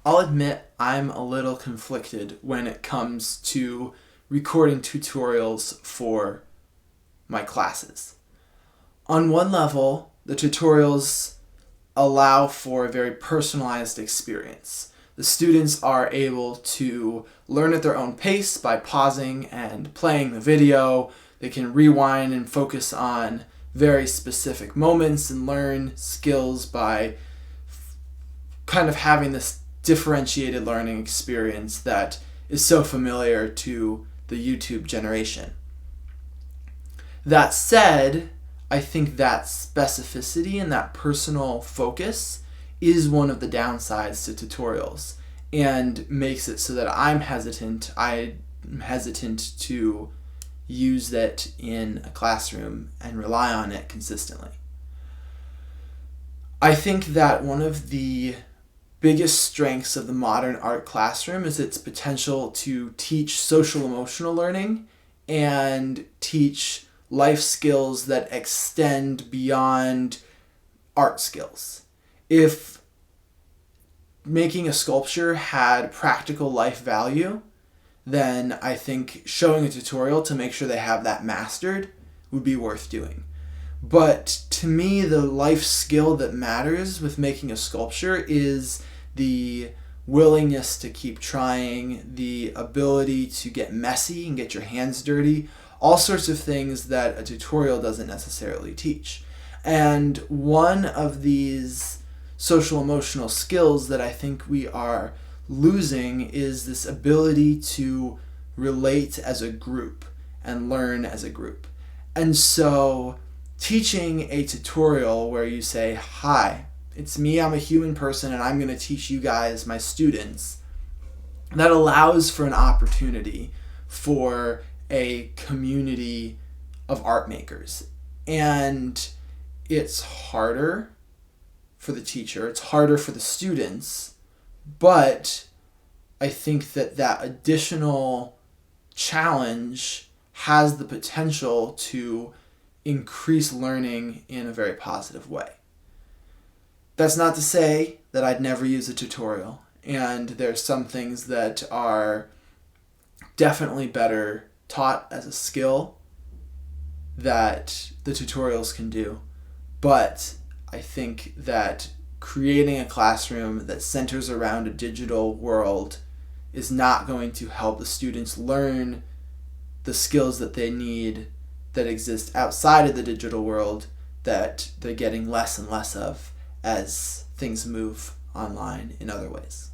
I'll admit I'm a little conflicted when it comes to recording tutorials for my classes. On one level, the tutorials allow for a very personalized experience. The students are able to learn at their own pace by pausing and playing the video. They can rewind and focus on very specific moments and learn skills by kind of having this differentiated learning experience that is so familiar to the YouTube generation. That said, I think that specificity and that personal focus is one of the downsides to tutorials and makes it so that I'm hesitant to use that in a classroom and rely on it consistently. I think that one of the biggest strengths of the modern art classroom is its potential to teach social emotional learning and teach life skills that extend beyond art skills. If making a sculpture had practical life value, then I think showing a tutorial to make sure they have that mastered would be worth doing. But to me, the life skill that matters with making a sculpture is the willingness to keep trying, the ability to get messy and get your hands dirty, all sorts of things that a tutorial doesn't necessarily teach. And one of these social emotional skills that I think we are losing is this ability to relate as a group and learn as a group. And so teaching a tutorial where you say, "Hi, it's me, I'm a human person, and I'm going to teach you guys, my students," that allows for an opportunity for a community of art makers. And it's harder for the teacher, it's harder for the students, but I think that that additional challenge has the potential to increase learning in a very positive way. That's not to say that I'd never use a tutorial, and there's some things that are definitely better taught as a skill that the tutorials can do. But I think that creating a classroom that centers around a digital world is not going to help the students learn the skills that they need that exist outside of the digital world that they're getting less and less of as things move online in other ways.